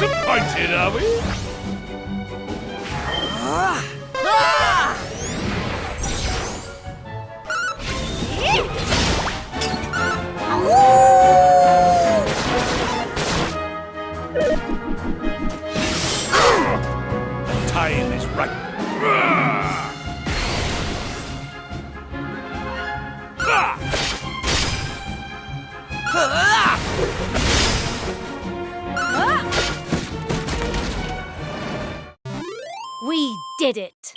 Disappointed, are we? The time is right. We did it!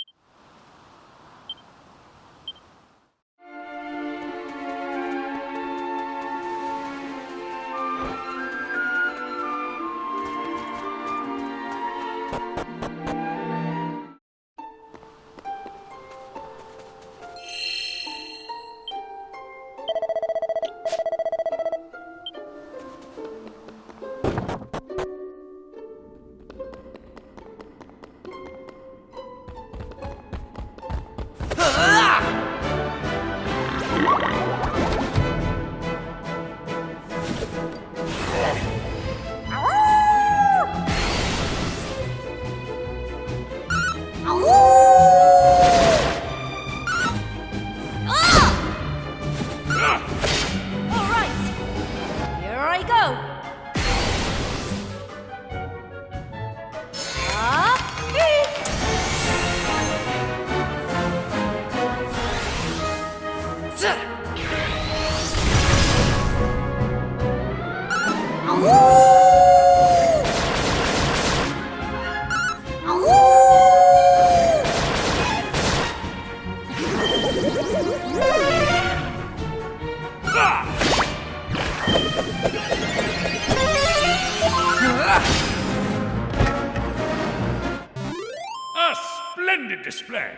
A splendid display.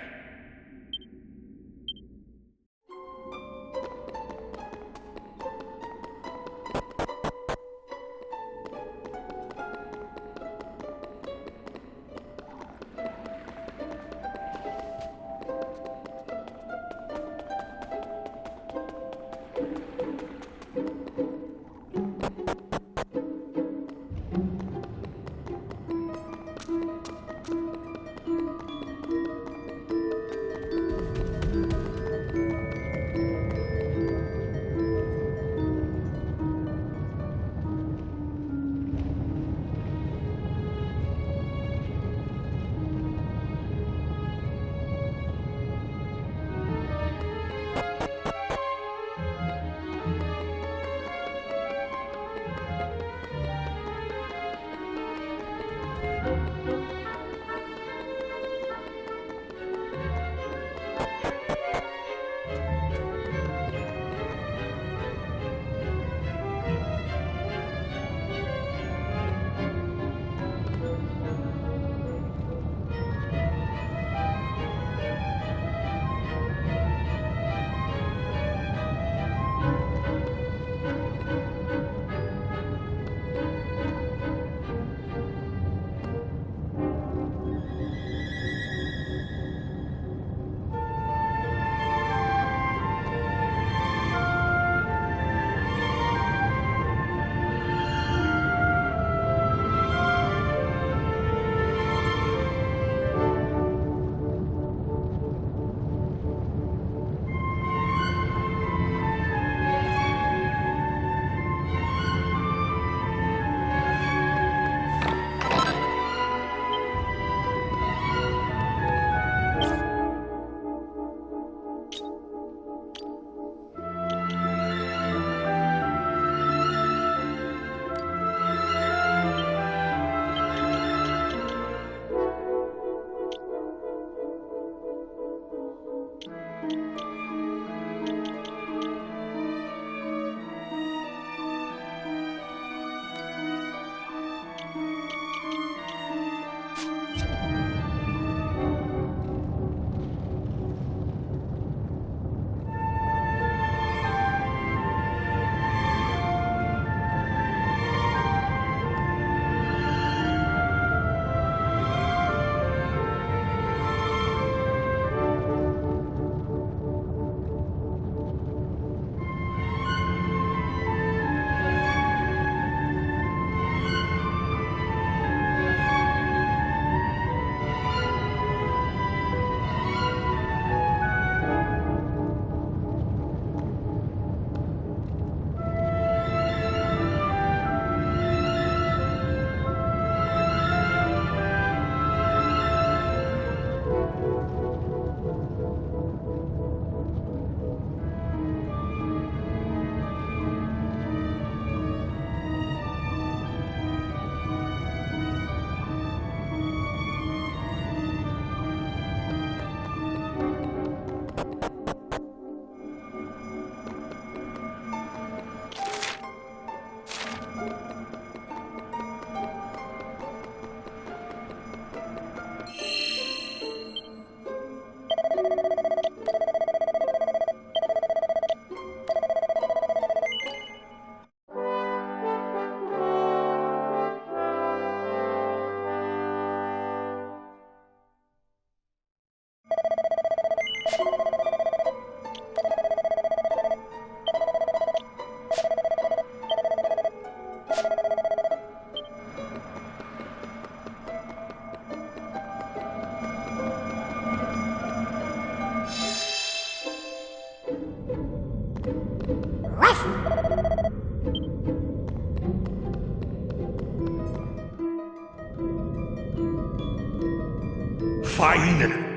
Fine.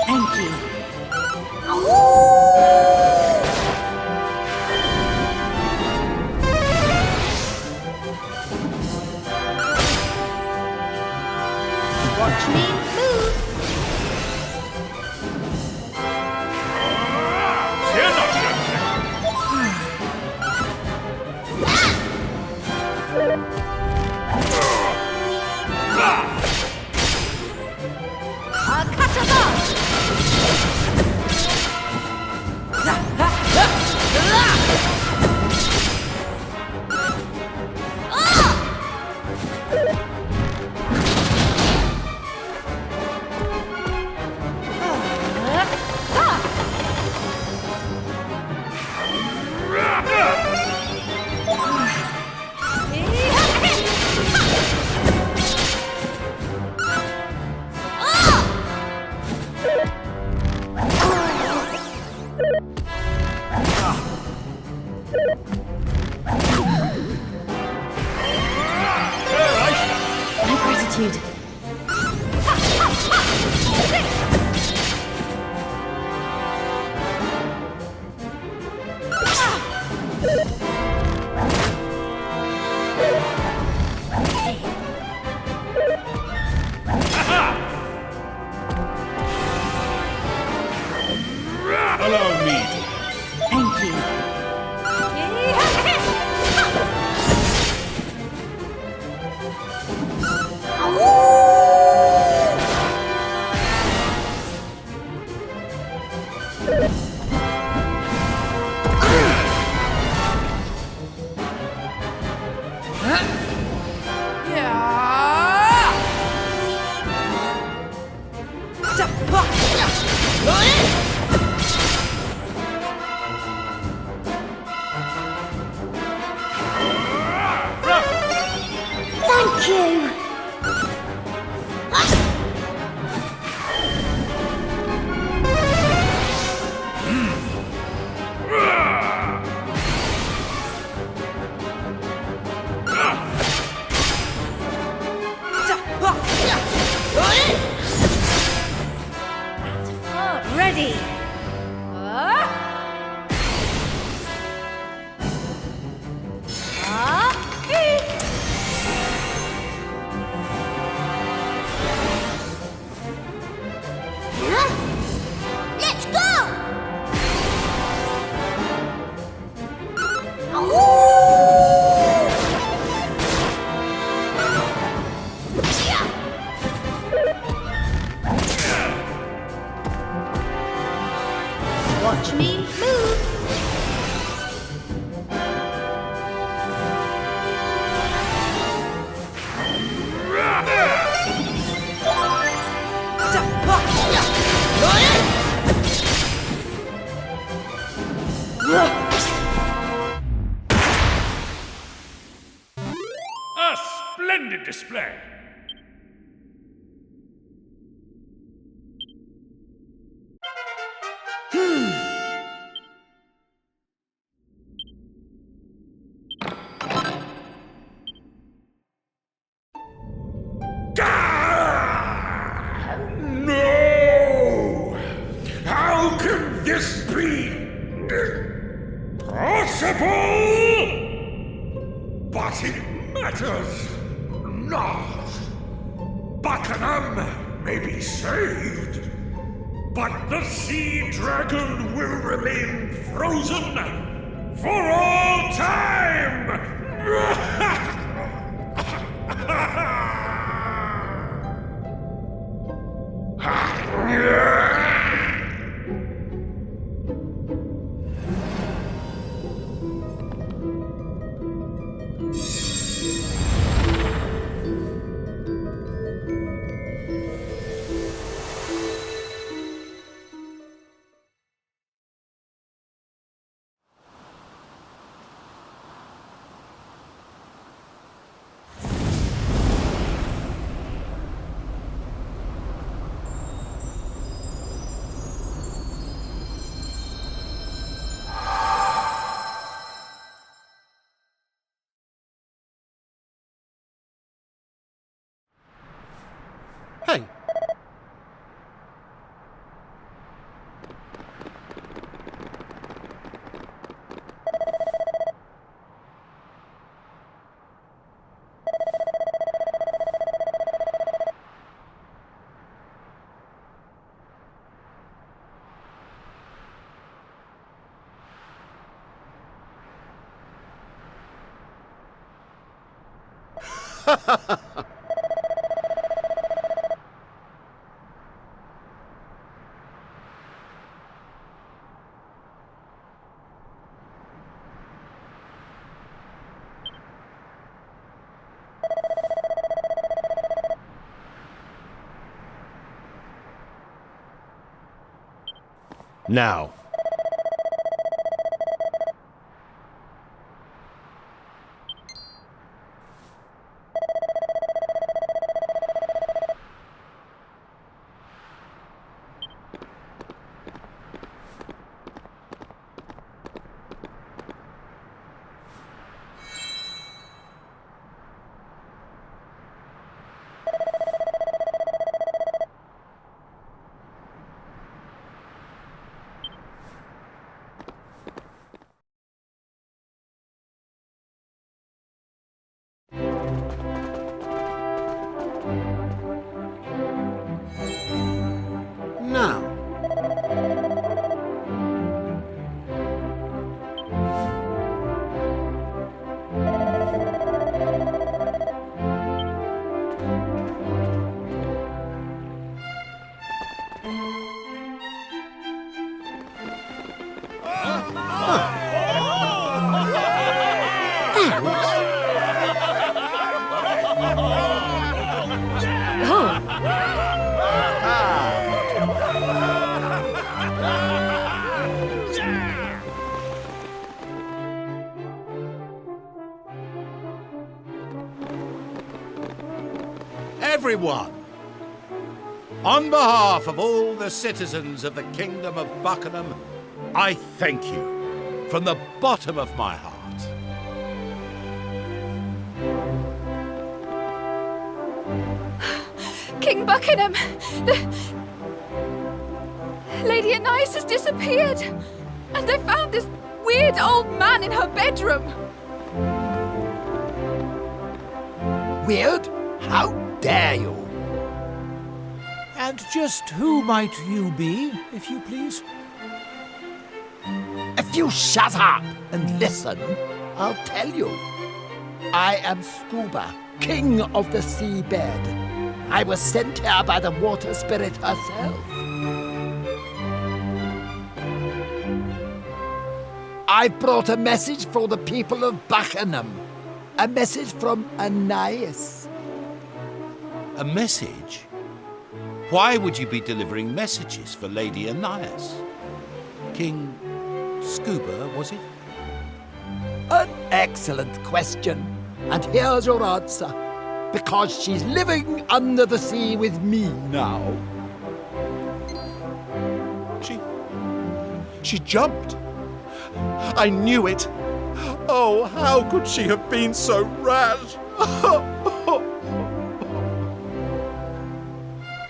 Thank you. Watch me move. My gratitude. Allow me. Thank you. Thank you. Ready. splendid display. No! How can this be possible? But it matters not. Buckingham may be saved, but the sea dragon will remain frozen for all time! Hey. Now. Now. Everyone, on behalf of all the citizens of the Kingdom of Buckingham, I thank you from the bottom of my heart. King Buckingham! Lady Anais has disappeared! And they found this weird old man in her bedroom! Weird? How dare you? And just who might you be, if you please? If you shut up and listen, I'll tell you. I am Scuba, king of the seabed. I was sent here by the water spirit herself. I brought a message for the people of Buckingham. A message from Anais. A message? Why would you be delivering messages for Lady Anais? King Scuba, was it? An excellent question. And here's your answer. because she's living under the sea with me now. She jumped. I knew it. Oh, how could she have been so rash?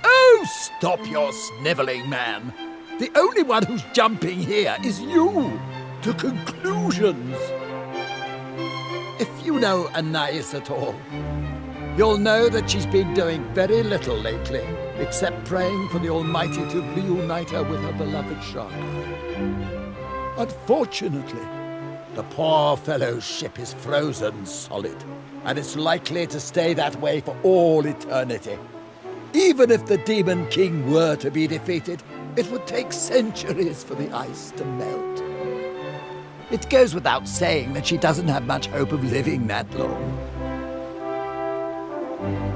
Oh, stop your snivelling, man. The only one who's jumping here is you, to conclusions. If you know Anais at all, you'll know that she's been doing very little lately, except praying for the Almighty to reunite her with her beloved Sharkeye. Unfortunately, the poor fellow's ship is frozen solid, and it's likely to stay that way for all eternity. Even if the Demon King were to be defeated, it would take centuries for the ice to melt. It goes without saying that she doesn't have much hope of living that long.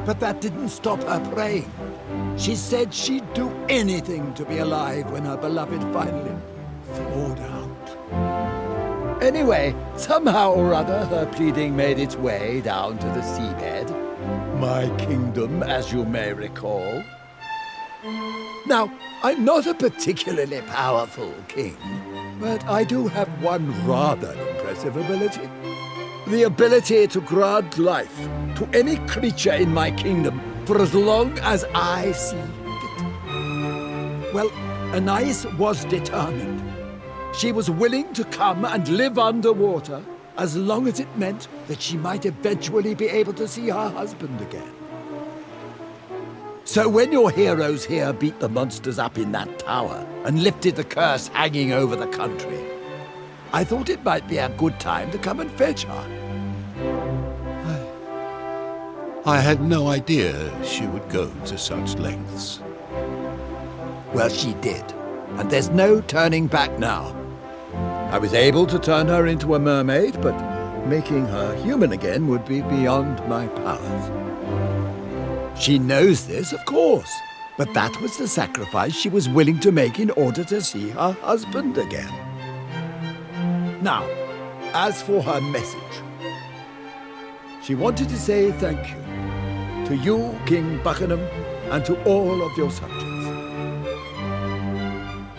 But that didn't stop her praying. She said she'd do anything to be alive when her beloved finally thawed out. Anyway, somehow or other, her pleading made its way down to the seabed. My kingdom, as you may recall. Now, I'm not a particularly powerful king, but I do have one rather impressive ability. The ability to grant life to any creature in my kingdom for as long as I see fit. Well, Anais was determined. She was willing to come and live underwater as long as it meant that she might eventually be able to see her husband again. So when your heroes here beat the monsters up in that tower and lifted the curse hanging over the country, I thought it might be a good time to come and fetch her. I had no idea she would go to such lengths. Well, she did, and there's no turning back now. I was able to turn her into a mermaid, but making her human again would be beyond my powers. She knows this, of course, but that was the sacrifice she was willing to make in order to see her husband again. Now, as for her message, she wanted to say thank you to you, King Buckingham, and to all of your subjects.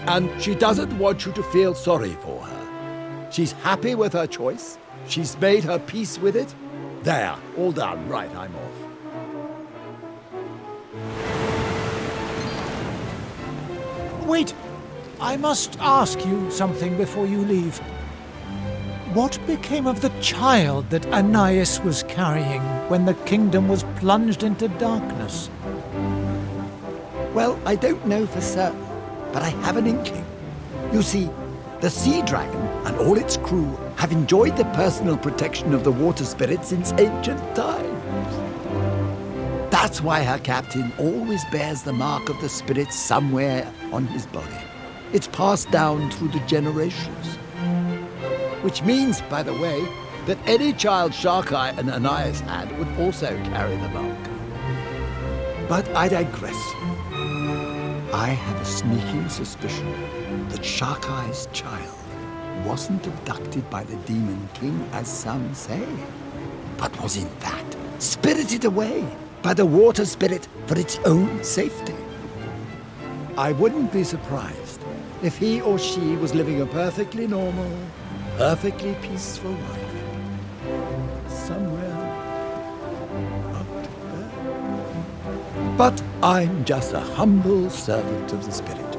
And she doesn't want you to feel sorry for her. She's happy with her choice. She's made her peace with it. There, all done. Right, I'm off. Wait, I must ask you something before you leave. What became of the child that Anais was carrying when the kingdom was plunged into darkness? Well, I don't know for certain, but I have an inkling. You see, the Sea Dragon and all its crew have enjoyed the personal protection of the water spirit since ancient times. That's why her captain always bears the mark of the spirit somewhere on his body. It's passed down through the generations. Which means, by the way, that any child Sharkeye and Anais had would also carry the mark. But I digress. I have a sneaking suspicion that Sharkeye's child wasn't abducted by the Demon King, as some say, but was in fact spirited away by the water spirit for its own safety. I wouldn't be surprised if he or she was living a perfectly normal, perfectly peaceful life somewhere out there. But I'm just a humble servant of the spirit.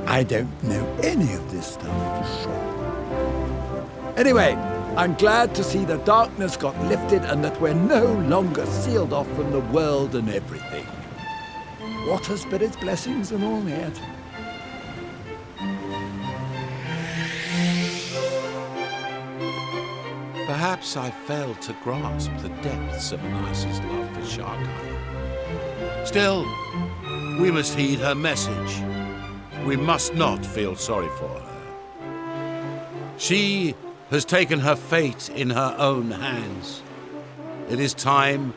I don't know any of this stuff for sure. Anyway, I'm glad to see the darkness got lifted and that we're no longer sealed off from the world and everything. Water spirit's blessings and all that. Perhaps I failed to grasp the depths of Anais' love for Sharkeye. Still, we must heed her message. We must not feel sorry for her. She has taken her fate in her own hands. It is time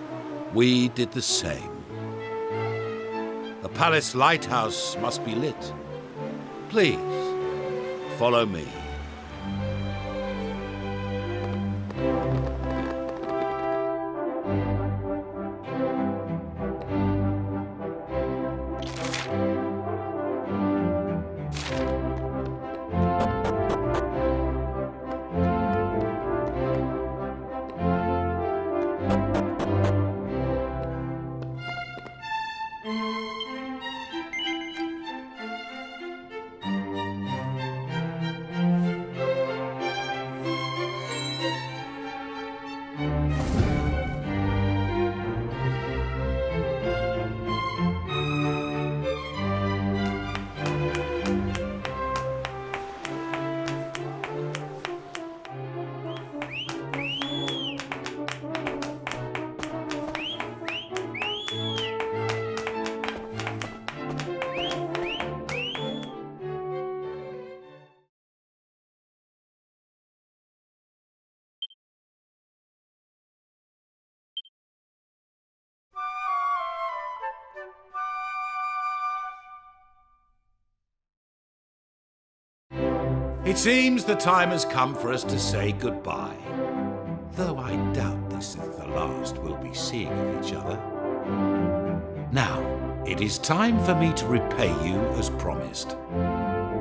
we did the same. The palace lighthouse must be lit. Please, follow me. It seems the time has come for us to say goodbye. Though I doubt this is the last we'll be seeing of each other. Now, it is time for me to repay you as promised.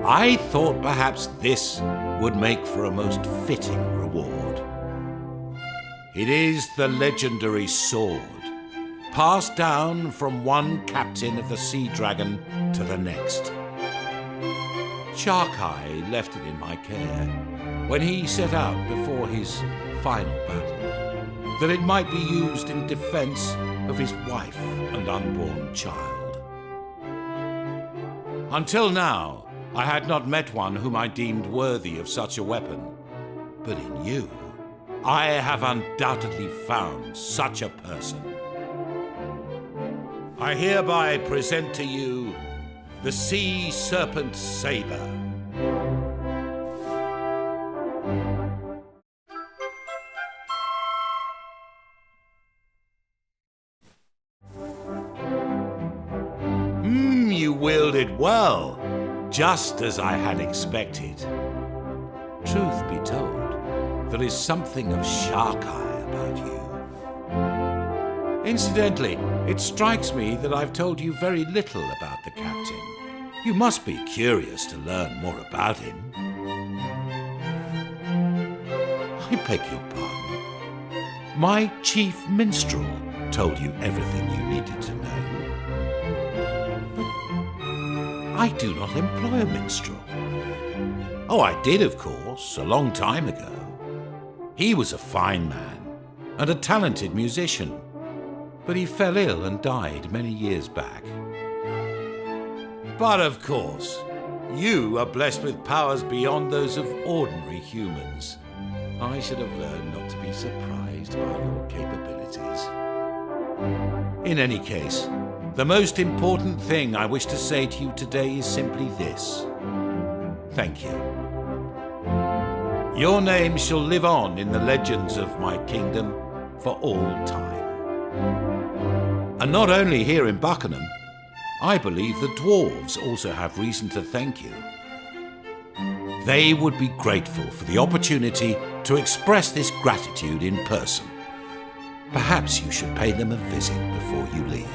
I thought perhaps this would make for a most fitting reward. It is the legendary sword, passed down from one captain of the Sea Dragon to the next. Sharkeye left it in my care when he set out before his final battle, that it might be used in defense of his wife and unborn child. Until now, I had not met one whom I deemed worthy of such a weapon, but in you, I have undoubtedly found such a person. I hereby present to you the Sea Serpent Saber. You wielded well, just as I had expected. Truth be told, there is something of Sharkeye about you. Incidentally, it strikes me that I've told you very little about the captain. You must be curious to learn more about him. I beg your pardon. My chief minstrel told you everything you needed to know. But I do not employ a minstrel. Oh, I did, of course, a long time ago. He was a fine man and a talented musician, but he fell ill and died many years back. But of course, you are blessed with powers beyond those of ordinary humans. I should have learned not to be surprised by your capabilities. In any case, the most important thing I wish to say to you today is simply this. Thank you. Your name shall live on in the legends of my kingdom for all time. And not only here in Buckingham, I believe the dwarves also have reason to thank you. They would be grateful for the opportunity to express this gratitude in person. Perhaps you should pay them a visit before you leave.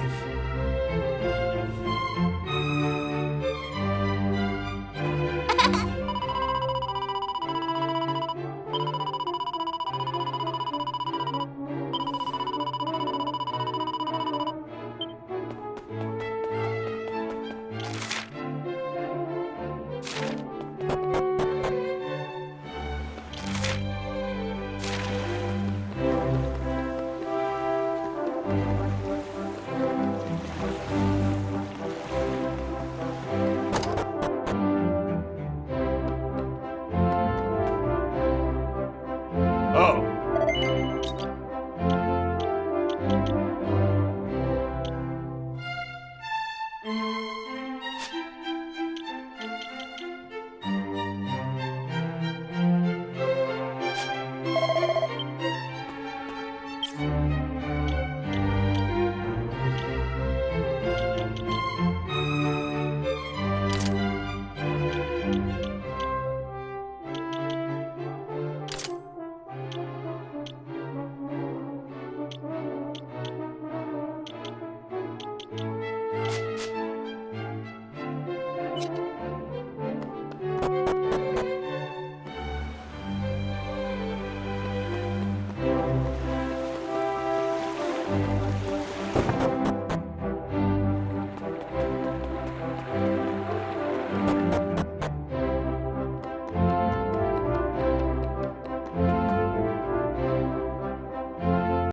Oh.